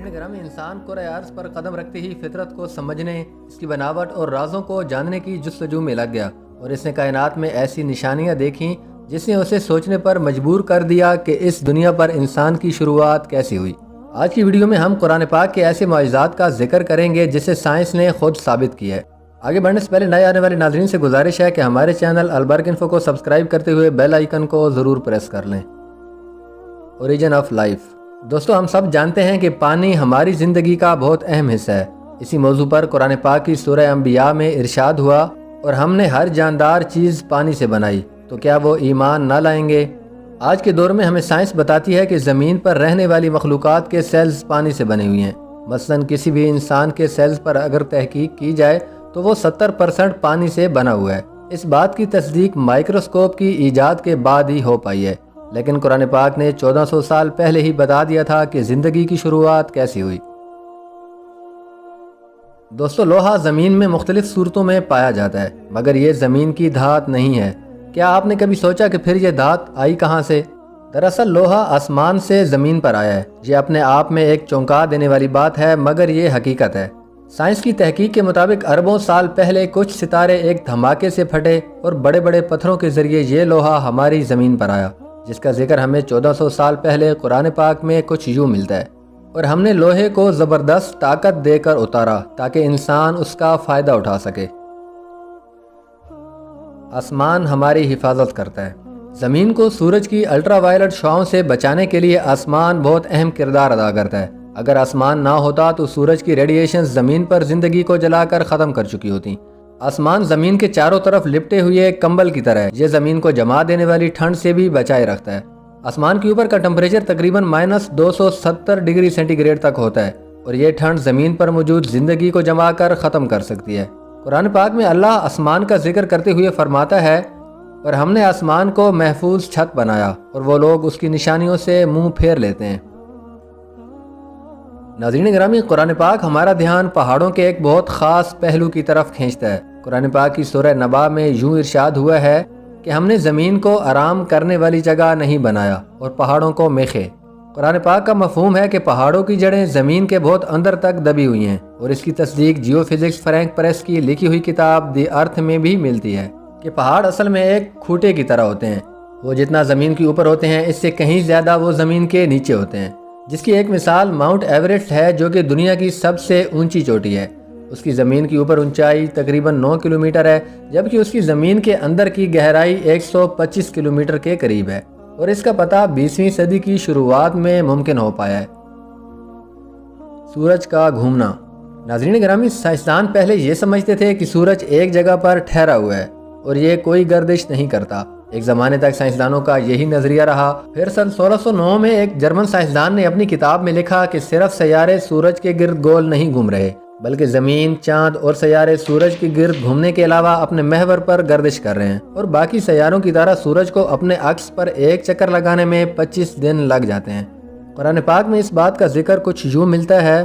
नाज़रीन ग्रामी, इंसान कुरे अर्ज़ पर कदम रखते ही फितरत को समझने, इसकी बनावट और राज़ों को जानने की जुस्तजू में लग गया और इसने कायनात में ऐसी निशानियां देखीं जिसने उसे सोचने पर मजबूर कर दिया कि इस दुनिया पर इंसान की शुरुआत कैसी हुई। आज की वीडियो में हम कुरान पाक के ऐसे मौजज़ात का जिक्र करेंगे जिसे साइंस ने खुद साबित किया है। आगे बढ़ने से पहले नए आने वाले नाज़रीन से गुजारिश है कि हमारे चैनल अलबर्क इन्फो को सब्सक्राइब करते हुए बेल आइकन को ज़रूर प्रेस कर लें। Origin of life. दोस्तों, हम सब जानते हैं कि पानी हमारी ज़िंदगी का बहुत अहम हिस्सा है। इसी मौजू पर कुरान पाक की सूरह अंबिया में इरशाद हुआ, और हमने हर जानदार चीज़ पानी से बनाई, तो क्या वो ईमान ना लाएंगे। आज के दौर में हमें साइंस बताती है कि ज़मीन पर रहने वाली मखलूक़ात के सेल्स पानी से बने हुए हैं। मसलन किसी भी इंसान के सेल्स पर अगर तहकीक की जाए तो वो 70% पानी से बना हुआ है। इस बात की तस्दीक माइक्रोस्कोप की ईजाद के बाद ही हो पाई है, लेकिन कुरान पाक ने 1400 साल पहले ही बता दिया था कि ज़िंदगी की शुरुआत कैसी हुई। दोस्तों, लोहा ज़मीन में मुख्तलिफ सूरतों में पाया जाता है, मगर ये ज़मीन की धात नहीं है। क्या आपने कभी सोचा कि फिर ये धात आई कहाँ से? दरअसल लोहा आसमान से ज़मीन पर आया है। ये अपने आप में एक चौंका देने वाली बात है, मगर ये हकीकत है। साइंस की तहकीक के मुताबिक अरबों साल पहले कुछ सितारे एक धमाके से फटे और बड़े बड़े पत्थरों के ज़रिए ये लोहा हमारी ज़मीन पर आया, जिसका जिक्र हमें 1400 साल पहले कुरान पाक में कुछ यूँ मिलता है। और हमने लोहे को ज़बरदस्त ताकत देकर उतारा ताकि इंसान उसका फ़ायदा उठा सके। आसमान हमारी हिफाजत करता है। ज़मीन को सूरज की अल्ट्रावायलेट शॉओं से बचाने के लिए आसमान बहुत अहम किरदार अदा करता है। अगर आसमान ना होता तो सूरज की रेडिएशन ज़मीन पर ज़िंदगी को जलाकर ख़त्म कर चुकी होती। आसमान ज़मीन के चारों तरफ लिपटे हुए कंबल की तरह है। ये ज़मीन को जमा देने वाली ठंड से भी बचाए रखता है। आसमान के ऊपर का टेम्परेचर तकरीबन -270 डिग्री सेंटीग्रेड तक होता है, और ये ठंड ज़मीन पर मौजूद ज़िंदगी को जमा कर ख़त्म कर सकती है। कुरान पाक में अल्लाह आसमान का जिक्र करते हुए फरमाता है, और हमने आसमान को महफूज छत बनाया और वो लोग उसकी निशानियों से मुंह फेर लेते हैं। नाज़रीन ग्रामी, कुरान पाक हमारा ध्यान पहाड़ों के एक बहुत ख़ास पहलू की तरफ खींचता है। कुरान पाक की सूरह नबा में यूँ इरशाद हुआ है कि हमने ज़मीन को आराम करने वाली जगह नहीं बनाया और पहाड़ों को मेखे। कुरान पाक का मफहूम है कि पहाड़ों की जड़ें ज़मीन के बहुत अंदर तक दबी हुई हैं, और इसकी तस्दीक जियोफिज़िक्स फ्रैंक प्रेस की लिखी हुई किताब द अर्थ में भी मिलती है कि पहाड़ असल में एक खूंटे की तरह होते हैं। वो जितना ज़मीन के ऊपर होते हैं, इससे कहीं ज़्यादा वो ज़मीन के नीचे होते हैं। जिसकी एक मिसाल माउंट एवरेस्ट है, जो कि दुनिया की सबसे ऊंची चोटी है। उसकी ज़मीन की ऊपर ऊंचाई तकरीबन 9 किलोमीटर है, जबकि उसकी ज़मीन के अंदर की गहराई 125 किलोमीटर के करीब है, और इसका पता 20वीं सदी की शुरुआत में मुमकिन हो पाया है। सूरज का घूमना। नाज़रीन ग्रामी, साइंसदान पहले ये समझते थे कि सूरज एक जगह पर ठहरा हुआ है और ये कोई गर्दिश नहीं करता। एक ज़माने तक साइंसदानों का यही नज़रिया रहा। फिर सन 1609 में एक जर्मन साइंसदान ने अपनी किताब में लिखा कि सिर्फ सैयारे सूरज के गिर्द गोल नहीं घूम रहे, बल्कि ज़मीन, चाँद और सैयारे सूरज के गिर्द घूमने के अलावा अपने महवर पर गर्दिश कर रहे हैं, और बाकी सैयारों की तरह सूरज को अपने अक्स पर एक चक्कर लगाने में 25 दिन लग जाते हैं। कुरान पाक में इस बात का जिक्र कुछ यूँ मिलता है,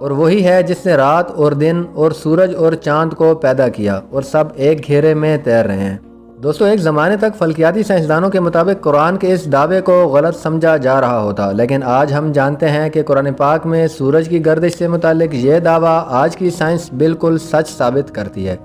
और वही है जिसने रात और दिन और सूरज और चाँद को पैदा किया, और सब एक घेरे में तैर रहे हैं। दोस्तों, एक ज़माने तक फल्कियाती साइंसदानों के मुताबिक कुरान के इस दावे को गलत समझा जा रहा होता, लेकिन आज हम जानते हैं कि कुरान पाक में सूरज की गर्दिश से मुतालिक ये दावा आज की साइंस बिल्कुल सच साबित करती है।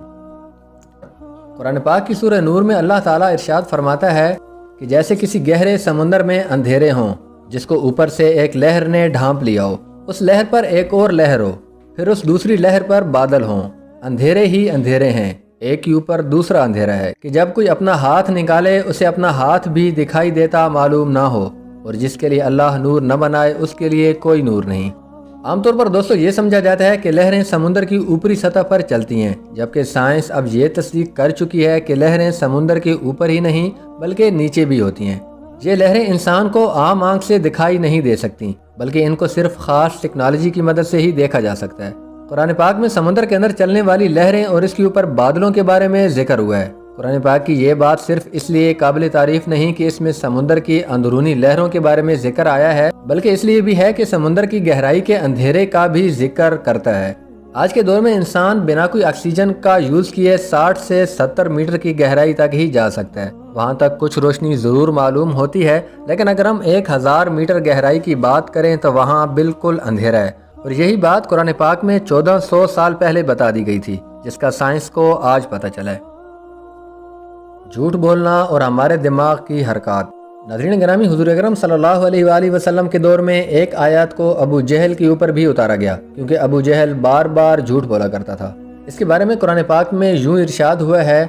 कुरान पाक की सूरह नूर में अल्लाह ताला इरशाद फरमाता है कि जैसे किसी गहरे समुंदर में अंधेरे हों जिसको ऊपर से एक लहर ने ढांप लिया हो, उस लहर पर एक और लहर हो, फिर उस दूसरी लहर पर बादल हों, अंधेरे ही अंधेरे हैं, एक के ऊपर दूसरा अंधेरा है, कि जब कोई अपना हाथ निकाले उसे अपना हाथ भी दिखाई देता मालूम ना हो, और जिसके लिए अल्लाह नूर न बनाए उसके लिए कोई नूर नहीं। आमतौर पर दोस्तों ये समझा जाता है कि लहरें समुद्र की ऊपरी सतह पर चलती हैं, जबकि साइंस अब ये तस्दीक कर चुकी है कि लहरें समुद्र के ऊपर ही नहीं बल्कि नीचे भी होती हैं। ये लहरें इंसान को आम आंख से दिखाई नहीं दे सकती, बल्कि इनको सिर्फ खास टेक्नोलॉजी की मदद से ही देखा जा सकता है। कुरान पाक में समुद्र के अंदर चलने वाली लहरें और इसके ऊपर बादलों के बारे में जिक्र हुआ है। कुरान पाक की ये बात सिर्फ इसलिए काबिल तारीफ नहीं कि इसमें समुद्र की अंदरूनी लहरों के बारे में जिक्र आया है, बल्कि इसलिए भी है कि समुद्र की गहराई के अंधेरे का भी जिक्र करता है। आज के दौर में इंसान बिना कोई ऑक्सीजन का यूज़ किए 60 से 70 मीटर की गहराई तक ही जा सकता है। वहाँ तक कुछ रोशनी ज़रूर मालूम होती है, लेकिन अगर हम 1000 मीटर गहराई की बात करें तो वहाँ बिल्कुल अंधेरा है, اور یہی بات قرآن پاک میں 1400 سال پہلے بتا دی گئی تھی، جس کا سائنس کو آج پتہ چلا ہے۔ جھوٹ بولنا اور ہمارے دماغ کی حرکات۔ ناظرین گرامی، حضور اکرم صلی اللہ علیہ وآلہ وسلم کے دور میں ایک آیات کو ابو جہل کے اوپر بھی اتارا گیا، کیونکہ ابو جہل بار بار جھوٹ بولا کرتا تھا۔ اس کے بارے میں قرآن پاک میں یوں ارشاد ہوا ہے،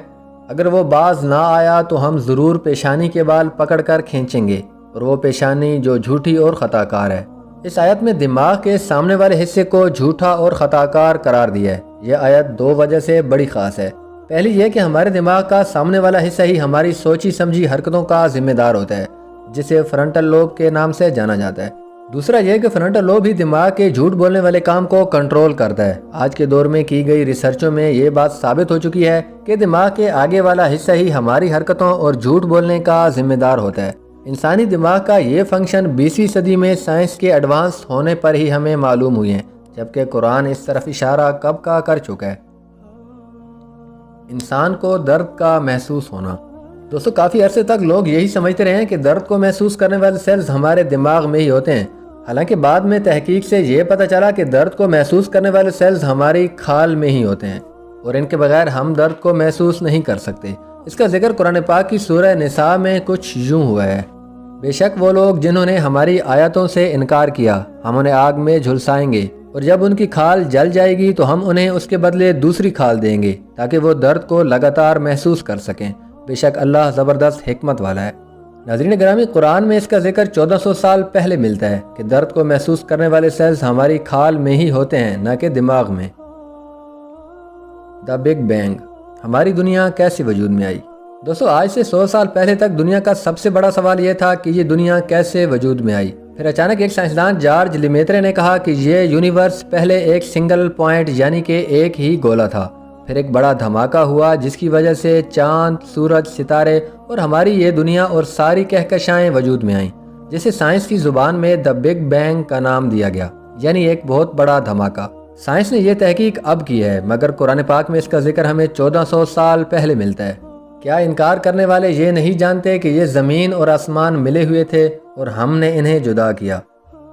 اگر وہ باز نہ آیا تو ہم ضرور پیشانی کے بال پکڑ کر کھینچیں گے، اور وہ پیشانی جو جھوٹی اور خطا کار ہے۔ اس آیت میں دماغ کے سامنے والے حصے کو جھوٹا اور خطا کار قرار دیا ہے۔ یہ آیت دو وجہ سے بڑی خاص ہے۔ پہلی یہ کہ ہمارے دماغ کا سامنے والا حصہ ہی ہماری سوچی سمجھی حرکتوں کا ذمہ دار ہوتا ہے، جسے فرنٹل لوب کے نام سے جانا جاتا ہے۔ دوسرا یہ کہ فرنٹل لوب ہی دماغ کے جھوٹ بولنے والے کام کو کنٹرول کرتا ہے۔ آج کے دور میں کی گئی ریسرچوں میں یہ بات ثابت ہو چکی ہے کہ دماغ کے آگے والا حصہ ہی ہماری حرکتوں اور جھوٹ بولنے کا ذمہ دار ہوتا ہے۔ انسانی دماغ کا یہ فنکشن 20ویں صدی میں سائنس کے ایڈوانس ہونے پر ہی ہمیں معلوم ہوئی ہے، جبکہ قرآن اس طرف اشارہ کب کا کر چکا ہے۔ انسان کو درد کا محسوس ہونا۔ دوستو، کافی عرصے تک لوگ یہی سمجھتے رہے ہیں کہ درد کو محسوس کرنے والے سیلز ہمارے دماغ میں ہی ہوتے ہیں، حالانکہ بعد میں تحقیق سے یہ پتہ چلا کہ درد کو محسوس کرنے والے سیلز ہماری کھال میں ہی ہوتے ہیں، اور ان کے بغیر ہم درد کو محسوس نہیں کر سکتے۔ اس کا ذکر قرآن پاک کی سورہ نساء میں کچھ یوں ہوا ہے، بے شک وہ لوگ جنہوں نے ہماری آیتوں سے انکار کیا، ہم انہیں آگ میں جھلسائیں گے، اور جب ان کی کھال جل جائے گی تو ہم انہیں اس کے بدلے دوسری کھال دیں گے تاکہ وہ درد کو لگاتار محسوس کر سکیں۔ بے شک اللہ زبردست حکمت والا ہے۔ ناظرین گرامی، قرآن میں اس کا ذکر 1400 سال پہلے ملتا ہے کہ درد کو محسوس کرنے والے سیلز ہماری کھال میں ہی ہوتے ہیں، نہ کہ دماغ میں۔ دا بگ بینگ، ہماری دنیا کیسے وجود میں آئی؟ دوستو، آج سے 100 سال پہلے تک دنیا کا سب سے بڑا سوال یہ تھا کہ یہ دنیا کیسے وجود میں آئی۔ پھر اچانک ایک سائنسدان جارج لیمیترے نے کہا کہ یہ یونیورس پہلے ایک سنگل پوائنٹ یعنی کہ ایک ہی گولا تھا۔ پھر ایک بڑا دھماکہ ہوا جس کی وجہ سے چاند، سورج، ستارے اور ہماری یہ دنیا اور ساری کہکشائیں وجود میں آئیں، جسے سائنس کی زبان میں دا بگ بینگ کا نام دیا گیا، یعنی ایک بہت بڑا دھماکہ۔ سائنس نے یہ تحقیق اب کی ہے، مگر قرآن پاک میں اس کا ذکر ہمیں 1400 سال پہلے ملتا ہے۔ کیا انکار کرنے والے یہ نہیں جانتے کہ یہ زمین اور آسمان ملے ہوئے تھے اور ہم نے انہیں جدا کیا؟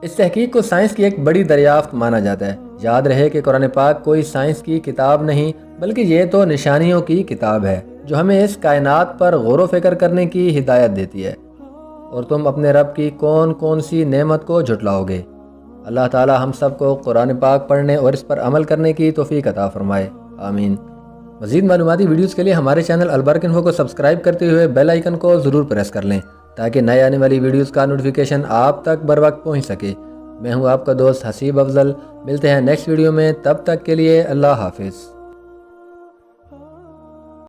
اس تحقیق کو سائنس کی ایک بڑی دریافت مانا جاتا ہے۔ یاد رہے کہ قرآن پاک کوئی سائنس کی کتاب نہیں، بلکہ یہ تو نشانیوں کی کتاب ہے جو ہمیں اس کائنات پر غور و فکر کرنے کی ہدایت دیتی ہے۔ اور تم اپنے رب کی کون کون سی نعمت کو جھٹلاؤ گے؟ اللہ تعالی ہم سب کو قرآن پاک پڑھنے اور اس پر عمل کرنے کی توفیق عطا فرمائے، آمین۔ مزید معلوماتی ویڈیوز کے لیے ہمارے چینل البرق انفو کو سبسکرائب کرتے ہوئے بیل آئیکن کو ضرور پریس کر لیں تاکہ نئے آنے والی ویڈیوز کا نوٹیفیکیشن آپ تک بر وقت پہنچ سکے۔ میں ہوں آپ کا دوست حسیب افضل، ملتے ہیں نیکسٹ ویڈیو میں، تب تک کے لیے اللہ حافظ۔